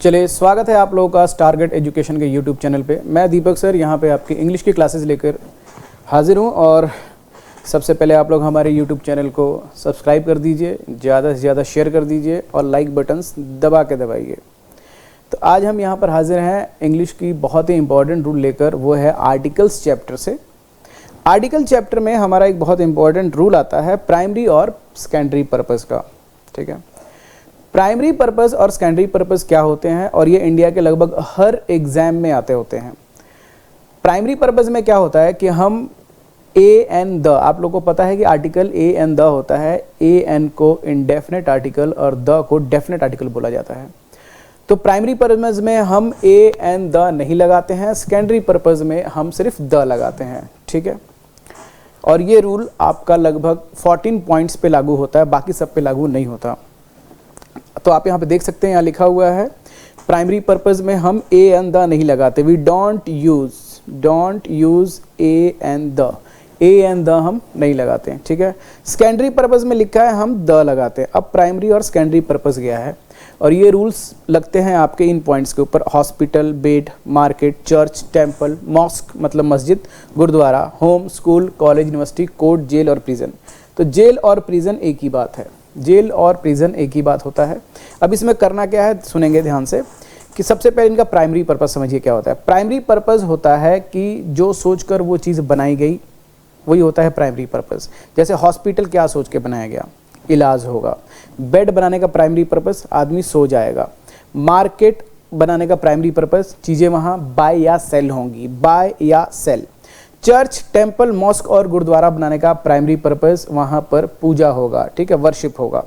चलिए, स्वागत है आप लोगों का टारगेट एजुकेशन के यूट्यूब चैनल पे। मैं दीपक सर यहाँ पे आपकी इंग्लिश की क्लासेस लेकर हाजिर हूँ। और सबसे पहले आप लोग हमारे यूट्यूब चैनल को सब्सक्राइब कर दीजिए, ज़्यादा से ज़्यादा शेयर कर दीजिए और लाइक बटन्स दबा के दबाइए। तो आज हम यहाँ पर हाजिर हैं इंग्लिश की बहुत ही इंपॉर्टेंट रूल लेकर, वो है आर्टिकल्स चैप्टर से। आर्टिकल चैप्टर में हमारा एक बहुत इंपॉर्टेंट रूल आता है प्राइमरी और सेकेंडरी पर्पज़ का। ठीक है, प्राइमरी पर्पस और सेकेंडरी पर्पस क्या होते हैं, और ये इंडिया के लगभग हर एग्जाम में आते होते हैं। प्राइमरी पर्पस में क्या होता है कि हम ए एन द, आप लोगों को पता है कि आर्टिकल ए एन द होता है। ए एन को इंडेफिनेट आर्टिकल और द को डेफिनेट आर्टिकल बोला जाता है। तो प्राइमरी पर्पस में हम ए एन द नहीं लगाते हैं, सेकेंडरी पर्पस में हम सिर्फ द लगाते हैं। ठीक है, और ये रूल आपका लगभग 14 पॉइंट्स पे लागू होता है, बाकी सब पे लागू नहीं होता। तो आप यहाँ पे देख सकते हैं, यहाँ लिखा हुआ है प्राइमरी पर्पस में हम ए एन द नहीं लगाते। We don't use a an the, a an the हम नहीं लगाते हैं। ठीक है, सेकेंडरी पर्पस में लिखा है हम द लगाते हैं। अब प्राइमरी और सेकेंडरी पर्पस गया है, और ये रूल्स लगते हैं आपके इन पॉइंट्स के ऊपर: hospital, bed, market, church, temple, mosque मतलब मस्जिद, gurdwara, home, school, college, university, court, jail और प्रिजन। तो जेल और प्रिजन एक ही बात है, जेल और प्रिजन एक ही बात होता है। अब इसमें करना क्या है, सुनेंगे ध्यान से कि सबसे पहले इनका प्राइमरी पर्पस समझिए क्या होता है। प्राइमरी पर्पस होता है कि जो सोचकर वो चीज़ बनाई गई वही होता है प्राइमरी पर्पस। जैसे हॉस्पिटल क्या सोच के बनाया गया, इलाज होगा। बेड बनाने का प्राइमरी पर्पस, आदमी सो जाएगा। मार्केट बनाने का प्राइमरी पर्पस, चीज़ें वहाँ बाय या सेल होंगी, बाय या सेल। चर्च, टेम्पल, मॉस्क और गुरुद्वारा बनाने का प्राइमरी पर्पस, वहाँ पर पूजा होगा। ठीक है, वर्शिप होगा।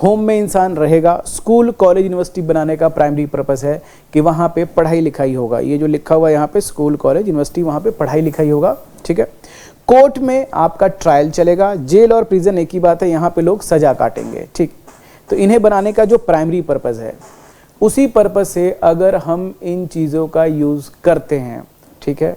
होम में इंसान रहेगा। स्कूल, कॉलेज, यूनिवर्सिटी बनाने का प्राइमरी पर्पस है कि वहाँ पे पढ़ाई लिखाई होगा। ये जो लिखा हुआ है यहाँ पे स्कूल, कॉलेज, यूनिवर्सिटी, वहाँ पे पढ़ाई लिखाई होगा। ठीक है, कोर्ट में आपका ट्रायल चलेगा। जेल और प्रिजन एक ही बात है, यहाँ पे लोग सजा काटेंगे। ठीक, तो इन्हें बनाने का जो प्राइमरी पर्पस है, उसी पर्पस से अगर हम इन चीज़ों का यूज़ करते हैं, ठीक है,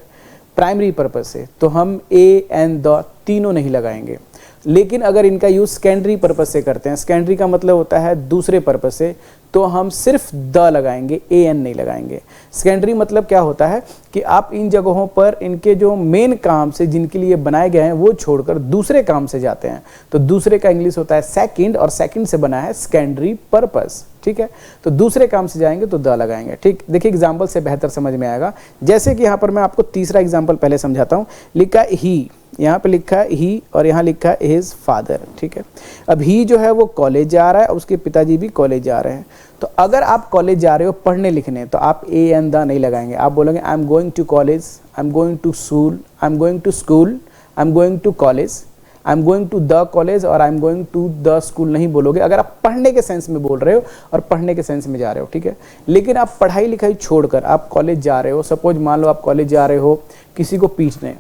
प्राइमरी पर्पस से, तो हम ए एन द तीनों नहीं लगाएंगे। लेकिन अगर इनका यूज़ सेकेंडरी पर्पस से करते हैं, सेकेंडरी का मतलब होता है दूसरे पर्पस से, तो हम सिर्फ द लगाएंगे, ए एन नहीं लगाएंगे। सेकेंडरी मतलब क्या होता है कि आप इन जगहों पर इनके जो मेन काम से जिनके लिए बनाए गए हैं वो छोड़कर दूसरे काम से जाते हैं, तो दूसरे का इंग्लिश होता है सेकंड, और सेकंड से बना है सेकेंडरी पर्पस। ठीक है, तो दूसरे काम से जाएंगे तो द लगाएंगे। ठीक, देखिए एग्जाम्पल से बेहतर समझ में आएगा। जैसे कि यहाँ पर मैं आपको तीसरा एग्जाम्पल पहले समझाता हूँ। लिखा है ही, यहाँ पे लिखा है ही और यहाँ लिखा है हिज फादर। ठीक है, अब ही जो है वो कॉलेज जा रहा है, उसके पिताजी भी कॉलेज जा रहे हैं। तो अगर आप कॉलेज जा रहे हो पढ़ने लिखने, तो आप ए एन द नहीं लगाएंगे, आप बोलेंगे I am going to college, I am going to school, I am going to school, I am going to college, I am going to the college और I am going to the school नहीं बोलोगे अगर आप पढ़ने के sense में बोल रहे हो और पढ़ने के सेंस में जा रहे हो। ठीक है, लेकिन आप पढ़ाई लिखाई छोड़कर आप कॉलेज जा रहे हो, सपोज मान लो आप कॉलेज जा रहे हो किसी को पीटने,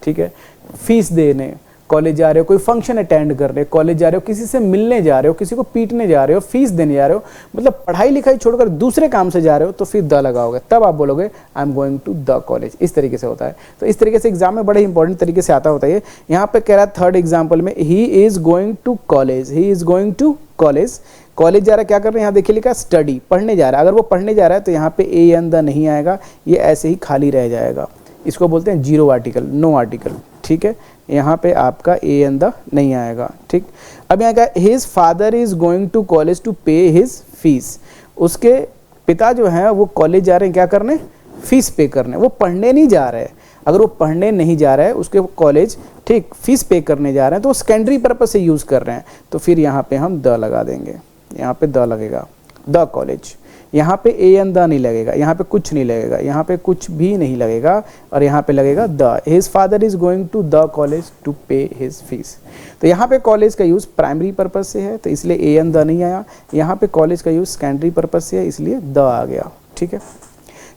ठीक है, फीस देने कॉलेज जा रहे हो, कोई फंक्शन अटेंड कर रहे हो कॉलेज जा रहे हो, किसी से मिलने जा रहे हो, किसी को पीटने जा रहे हो, फीस देने जा रहे हो, मतलब पढ़ाई लिखाई छोड़कर दूसरे काम से जा रहे हो, तो फिर द लगाओगे, तब आप बोलोगे I am going to the college. इस तरीके से होता है। तो इस तरीके से एग्जाम में बड़े इंपॉर्टेंट तरीके से आता होता है। यहाँ पे कह रहा है थर्ड एग्जाम्पल में, he is going to college, he is going to college, college जा रहा है, क्या कर रहे हैं, यहाँ देखिए लिखा स्टडी, पढ़ने जा रहा है। अगर वो पढ़ने जा रहा है तो यहाँ पे ए एन द नहीं आएगा, ये ऐसे ही खाली रह जाएगा। इसको बोलते हैं जीरो आर्टिकल, नो आर्टिकल। ठीक है, यहाँ पे आपका ए एन द नहीं आएगा। ठीक, अब यहाँ का his father is going to college to pay his fees, उसके पिता जो हैं वो कॉलेज जा रहे हैं क्या करने, फीस पे करने, वो पढ़ने नहीं जा रहे हैं। अगर वो पढ़ने नहीं जा रहा है, उसके कॉलेज ठीक फीस पे करने जा रहे हैं, तो वो सेकेंडरी पर्पस से यूज़ कर रहे हैं, तो फिर यहाँ पे हम द लगा देंगे। यहाँ पे द लगेगा, द कॉलेज। यहाँ पे ए एन द नहीं लगेगा, यहाँ पे कुछ नहीं लगेगा, यहाँ पे कुछ भी नहीं लगेगा, और यहाँ पे लगेगा the. His father is going to the college to pay his fees. तो यहाँ पे कॉलेज का यूज़ प्राइमरी पर्पस से है, तो इसलिए ए एन द नहीं आया। यहाँ पे कॉलेज का यूज़ सेकेंडरी पर्पस से है, इसलिए द आ गया। ठीक है,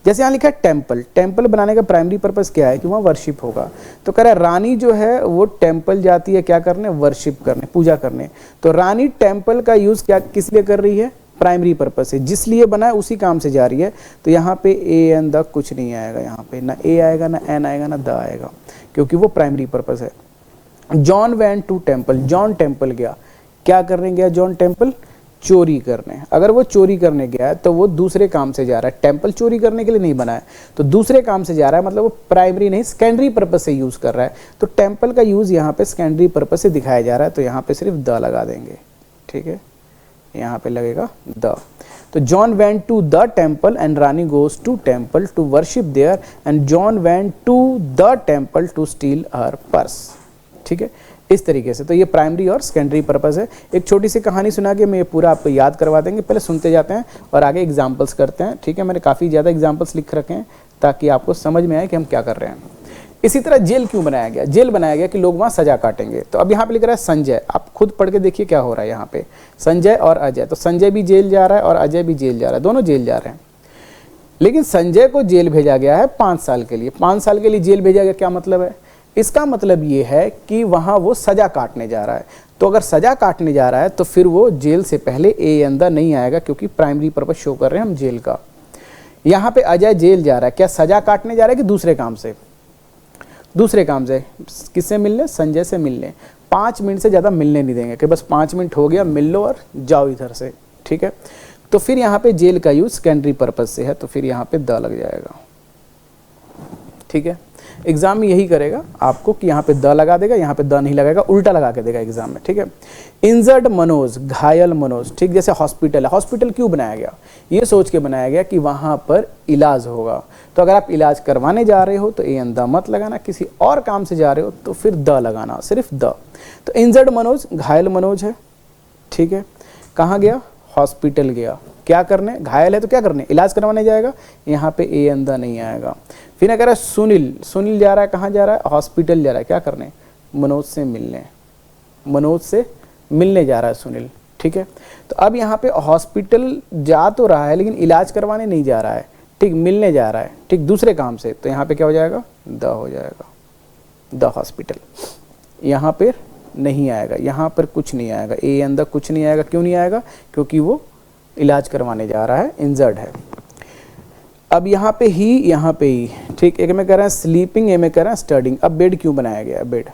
जैसे यहाँ लिखा है टेम्पल, टेम्पल बनाने का प्राइमरी पर्पस क्या है कि वहाँ वर्शिप होगा। तो कह रहा है रानी जो है वो टेम्पल जाती है क्या करने, वर्शिप करने, पूजा करने। तो रानी टेम्पल का यूज़ क्या किस लिए कर रही है, प्राइमरी पर्पस है, जिस लिए बना है उसी काम से जा रही है। तो यहाँ पे ए एन द कुछ नहीं आएगा, यहाँ पे ना ए आएगा, ना एन आएगा, ना द आएगा, क्योंकि वो प्राइमरी पर्पस है। John went to temple, John temple गया, क्या करने गया जॉन टेम्पल, चोरी करने। अगर वो चोरी करने गया है तो वो दूसरे काम से जा रहा है, टेम्पल चोरी करने के लिए नहीं बना है, तो दूसरे काम से जा रहा है, मतलब वो प्राइमरी नहीं सेकेंडरी पर्पस से यूज़ कर रहा है। तो टेम्पल का यूज़ यहाँ पे सेकेंडरी पर्पस से दिखाया जा रहा है, तो यहाँ पे सिर्फ द लगा देंगे, ठीक है, यहाँ पे लगेगा द। तो John went to the temple and Rani goes to temple to worship there and John went to the temple to steal her purse, ठीक है, इस तरीके से। तो ये प्राइमरी और सेकेंडरी पर्पस है। एक छोटी सी कहानी सुना के मैं ये पूरा आपको याद करवा देंगे, पहले सुनते जाते हैं और आगे एग्जाम्पल्स करते हैं, ठीक है। मैंने काफ़ी ज़्यादा एग्जाम्पल्स लिख रखे हैं ताकि आपको समझ में आए कि हम क्या कर रहे हैं। इसी तरह जेल क्यों बनाया गया? जेल बनाया गया कि लोग वहाँ सजा काटेंगे। तो अब यहाँ पे लिख रहा है संजय, आप खुद पढ़ के देखिए क्या हो रहा है यहाँ पे, संजय और अजय। तो संजय भी जेल जा रहा है और अजय भी जेल जा रहा है, दोनों जेल जा रहे हैं। लेकिन संजय को जेल भेजा गया है 5 साल के लिए। 5 साल के लिए जेल भेजा गया, क्या मतलब है? इसका मतलब ये है कि वहाँ वो सजा काटने जा रहा है। तो अगर सजा काटने जा रहा है तो फिर वो जेल से पहले ए अंदर नहीं आएगा, क्योंकि प्राइमरी पर्पस शो कर रहे हैं हम जेल का। यहाँ पे अजय जेल जा रहा है, क्या सजा काटने जा रहा है कि दूसरे काम से? दूसरे काम से। किससे मिलने? संजय से मिलने। 5 मिनट से ज़्यादा मिलने नहीं देंगे कि बस 5 मिनट हो गया, मिल लो और जाओ इधर से, ठीक है। तो फिर यहाँ पे जेल का यूज़ सेकेंडरी पर्पस से है, तो फिर यहाँ पे द लग जाएगा, ठीक है। एग्जाम में यही करेगा आपको कि यहाँ पे द लगा देगा, यहाँ पे द नहीं लगाएगा, उल्टा लगा के देगा एग्जाम में, ठीक है। इंजर्ड मनोज, घायल मनोज, ठीक। जैसे हॉस्पिटल है, हॉस्पिटल क्यों बनाया गया? ये सोच के बनाया गया कि वहाँ पर इलाज होगा। तो अगर आप इलाज करवाने जा रहे हो तो ए एन द मत लगाना, किसी और काम से जा रहे हो तो फिर द लगाना, सिर्फ द। तो इंजर्ड मनोज, घायल मनोज है, ठीक है। कहाँ गया? हॉस्पिटल गया, क्या करने? घायल है तो क्या करने? इलाज करवाने जाएगा, यहाँ पे ए एन द नहीं आएगा। फिर अगर सुनील, सुनील जा रहा है, कहाँ जा रहा है? हॉस्पिटल जा रहा है, क्या करने? मनोज से मिलने, मनोज से मिलने जा रहा है सुनील, ठीक है। तो अब यहाँ पे हॉस्पिटल जा तो रहा है लेकिन इलाज करवाने नहीं जा रहा है, ठीक, मिलने जा रहा है, ठीक, दूसरे काम से। तो यहाँ पे क्या हो जाएगा? द हो जाएगा, द हॉस्पिटल। यहाँ पर नहीं आएगा, यहाँ पर कुछ नहीं आएगा, ए एन द कुछ नहीं आएगा। क्यों नहीं आएगा? क्योंकि वो इलाज करवाने जा रहा है, इंजर्ड है। अब यहाँ पे ही, यहाँ पे ही, ठीक। एक में कह रहे हैं स्लीपिंग, ए में कह रहे हैं स्टडिंग। अब बेड क्यों बनाया गया? बेड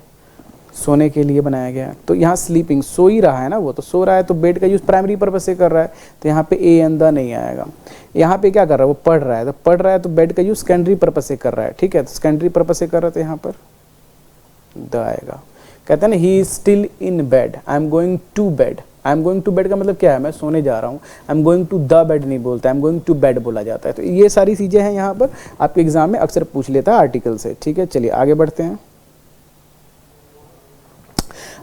सोने के लिए बनाया गया है। तो यहाँ स्लीपिंग, सो ही रहा है ना, वो तो सो रहा है, तो बेड का यूज़ प्राइमरी पर्पस से कर रहा है, तो यहाँ पे ए एन द नहीं आएगा। यहाँ पे क्या कर रहा है? वो पढ़ रहा है, तो पढ़ रहा है तो बेड का यूज़ सेकेंडरी पर्पस से कर रहा है, ठीक है। तो सेकेंडरी पर्पस से कर रहा है तो यहाँ पर द आएगा। कहते हैं ना, he is still in bed, I am going to bed. I am going to bed का मतलब क्या है? मैं सोने जा रहा हूँ। I am going to the bed नहीं बोलता, I am going to bed बोला जाता है। तो ये सारी चीज़ें हैं यहाँ पर, आपके एग्जाम में अक्सर पूछ लेता है आर्टिकल से, ठीक है। चलिए आगे बढ़ते हैं।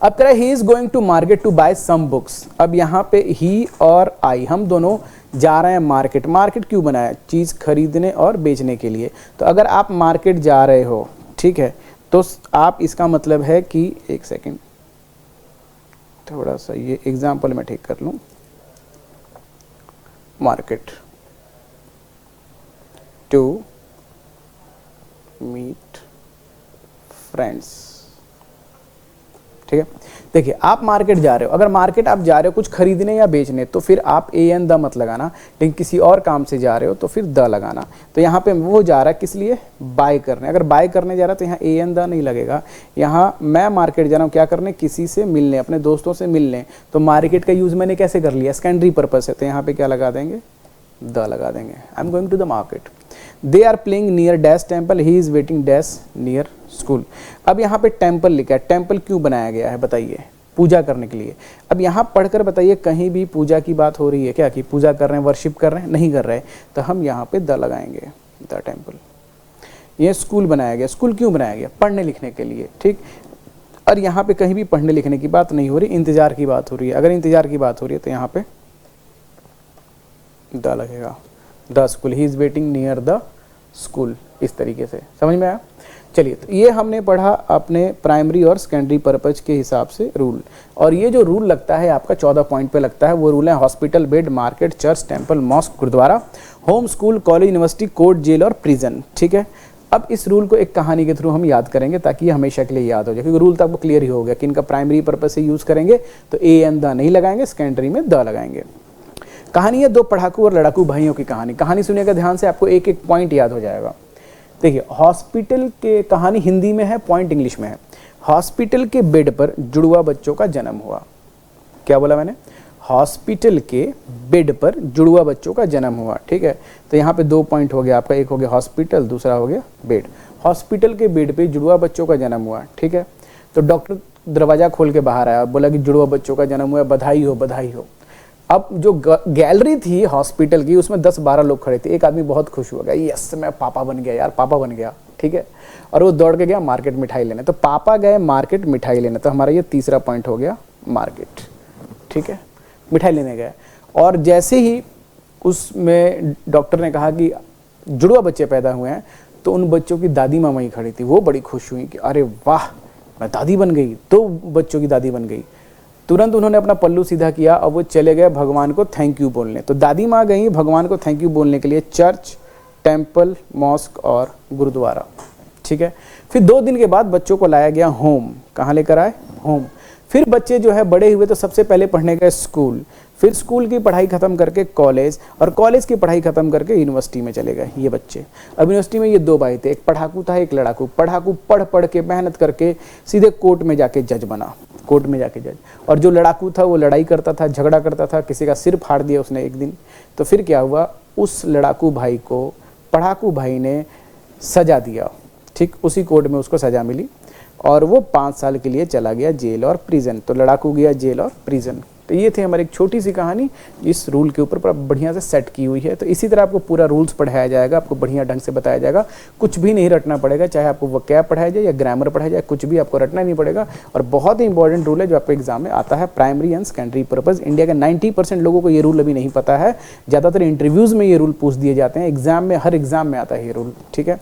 अब कह रहा है he is going to market to buy some books. अब यहाँ पे ही और आई, हम दोनों जा रहे हैं मार्केट। मार्केट क्यों बनाया? चीज़ खरीदने और बेचने के लिए। तो अगर आप मार्केट जा रहे हो, ठीक है, तो आप, इसका मतलब है कि, एक सेकेंड, थोड़ा सा ये एग्जाम्पल मैं ठीक कर लूँ। मार्केट टू मीट फ्रेंड्स, ठीक है। देखिए आप मार्केट जा रहे हो, अगर मार्केट आप जा रहे हो कुछ खरीदने या बेचने, तो फिर आप ए एन द मत लगाना। लेकिन किसी और काम से जा रहे हो तो फिर द लगाना। तो यहाँ पे वो जा रहा है किस लिए? बाय करने। अगर बाय करने जा रहा है तो यहाँ ए एन द नहीं लगेगा। यहाँ मैं मार्केट जा रहा हूँ क्या करने? किसी से मिलने, अपने दोस्तों से मिलने। तो मार्केट का यूज़ मैंने कैसे कर लिया? सेकेंडरी पर्पस है, तो यहाँ पे क्या लगा देंगे? द लगा देंगे। I am going to the market. They are playing near dash temple, he is waiting dash near school. अब यहाँ पे टेम्पल लिखा है, टेम्पल क्यों बनाया गया है बताइए? पूजा करने के लिए। अब यहाँ पढ़कर बताइए कहीं भी पूजा की बात हो रही है क्या? कि पूजा कर रहे हैं, वर्शिप कर रहे हैं? नहीं कर रहे, तो हम यहाँ पे द लगाएंगे, द टेम्पल। ये स्कूल बनाया गया, स्कूल क्यों बनाया गया? पढ़ने लिखने के लिए, ठीक। और यहाँ पे कहीं भी पढ़ने लिखने की बात नहीं हो रही, इंतजार की बात हो रही है। अगर इंतजार की बात हो रही है तो यहाँ पे द लगेगा, the school, he is waiting near the school. इस तरीके से समझ में आया? चलिए, तो ये हमने पढ़ा अपने प्राइमरी और सेकेंडरी पर्पज के हिसाब से रूल। और ये जो रूल लगता है आपका 14 पॉइंट पे लगता है, वो रूल है hospital, bed, market, church, temple, mosque, gurdwara, home, school, college, university, court, jail और प्रिजन, ठीक है। अब इस रूल को एक कहानी के थ्रू हम याद करेंगे ताकि ये हमेशा के लिए याद हो जाए, क्योंकि रूल तो आपको क्लियर ही हो गया कि इनका प्राइमरी पर्पज से यूज़ करेंगे तो ए एन द नहीं लगाएंगे, सेकेंडरी में द लगाएंगे। कहानी है दो पढ़ाकू और लड़ाकू भाइयों की कहानी। कहानी सुनिएगा ध्यान से, आपको एक एक पॉइंट याद हो जाएगा। देखिए, हॉस्पिटल के कहानी हिंदी में है, पॉइंट इंग्लिश में है। हॉस्पिटल के बेड पर जुड़वा बच्चों का जन्म हुआ। क्या बोला मैंने? हॉस्पिटल के बेड पर जुड़वा बच्चों का जन्म हुआ। ठीक है, तो यहाँ पे 2 पॉइंट हो गया आपका, एक हो गया हॉस्पिटल, दूसरा हो गया बेड। हॉस्पिटल के बेड पे जुड़वा बच्चों का जन्म हुआ। ठीक है, तो डॉक्टर दरवाज़ा खोल के बाहर आया, बोला कि जुड़वा बच्चों का जन्म हुआ, बधाई हो बधाई हो। अब जो गैलरी थी हॉस्पिटल की, उसमें 10-12 लोग खड़े थे। एक आदमी बहुत खुश हो गया, यस मैं पापा बन गया यार, पापा बन गया। ठीक है, और वो दौड़ के गया मार्केट मिठाई लेने। तो पापा गए मार्केट मिठाई लेने, तो हमारा ये तीसरा पॉइंट हो गया मार्केट। ठीक है, मिठाई लेने गए, और जैसे ही उसमें डॉक्टर ने कहा कि जुड़वा बच्चे पैदा हुए हैं, तो उन बच्चों की दादी माँ वहीं खड़ी थी। वो बड़ी खुश हुई कि अरे वाह, मैं दादी बन गई, 2 बच्चों की दादी बन गई। तुरंत उन्होंने अपना पल्लू सीधा किया और वो चले गए भगवान को थैंक यू बोलने। तो दादी माँ गई भगवान को थैंक यू बोलने के लिए चर्च, टेम्पल, मॉस्क और गुरुद्वारा। ठीक है, फिर 2 दिन के बाद बच्चों को लाया गया होम। कहाँ लेकर आए? होम। फिर बच्चे जो है बड़े हुए तो सबसे पहले पढ़ने गए स्कूल, फिर स्कूल की पढ़ाई खत्म करके कॉलेज, और कॉलेज की पढ़ाई खत्म करके यूनिवर्सिटी में चले गए ये बच्चे। अब यूनिवर्सिटी में ये 2 भाई थे, एक पढ़ाकू था एक लड़ाकू। पढ़ाकू पढ़ पढ़ के मेहनत करके सीधे कोर्ट में जाके जज बना, कोर्ट में जाके जज। और जो लड़ाकू था वो लड़ाई करता था, झगड़ा करता था, किसी का सिर फाड़ दिया उसने एक दिन। तो फिर क्या हुआ, उस लड़ाकू भाई को पढ़ाकू भाई ने सजा दिया। ठीक, उसी कोर्ट में उसको सजा मिली और वो 5 साल के लिए चला गया जेल और प्रिजन। तो लड़ाकू गया जेल और प्रिजन। तो ये थी हमारी एक छोटी सी कहानी, इस रूल के ऊपर बढ़िया से सेट की हुई है। तो इसी तरह आपको पूरा रूल्स पढ़ाया जाएगा, आपको बढ़िया ढंग से बताया जाएगा, कुछ भी नहीं रटना पड़ेगा। चाहे आपको वोकैब पढ़ाया जाए या ग्रामर पढ़ाया जाए, कुछ भी आपको रटना नहीं पड़ेगा। और बहुत ही इंपॉर्टेंट रूल है जो आपको एग्जाम में आता है, primary and secondary purpose. India के 90% लोगों को ये रूल अभी नहीं पता है। ज़्यादातर इंटरव्यूज़ में ये रूल पूछ दिए जाते हैं, एग्जाम में, हर एग्जाम में आता है ये रूल। ठीक है,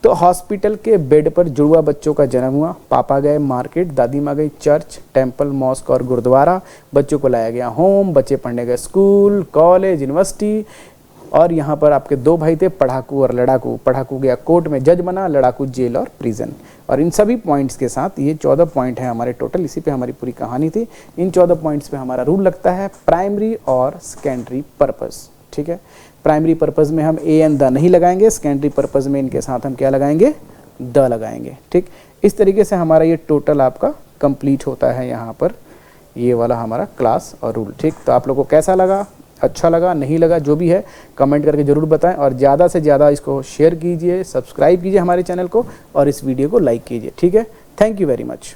तो हॉस्पिटल के बेड पर जुड़वा बच्चों का जन्म हुआ। पापा गए मार्केट, दादी माँ गई चर्च, टेम्पल, मॉस्क और गुरुद्वारा। बच्चों को लाया गया होम, बच्चे पढ़ने गए स्कूल, कॉलेज, यूनिवर्सिटी। और यहाँ पर आपके 2 भाई थे, पढ़ाकू और लड़ाकू। पढ़ाकू गया कोर्ट में जज बना, लड़ाकू जेल और प्रिजन। और इन सभी पॉइंट्स के साथ ये 14 पॉइंट हैं हमारे टोटल। इसी पे हमारी पूरी कहानी थी। इन 14 पॉइंट्स पे हमारा रूल लगता है प्राइमरी और सेकेंडरी पर्पस। ठीक है, प्राइमरी पर्पस में हम ए एंड द नहीं लगाएंगे, सेकेंडरी पर्पस में इनके साथ हम क्या लगाएंगे? द लगाएंगे। ठीक, इस तरीके से हमारा ये टोटल आपका कंप्लीट होता है यहाँ पर, ये वाला हमारा क्लास और रूल। ठीक, तो आप लोगों को कैसा लगा, अच्छा लगा, नहीं लगा, जो भी है कमेंट करके ज़रूर बताएं। और ज़्यादा से ज़्यादा इसको शेयर कीजिए, सब्सक्राइब कीजिए हमारे चैनल को, और इस वीडियो को लाइक कीजिए। ठीक है, थैंक यू वेरी मच।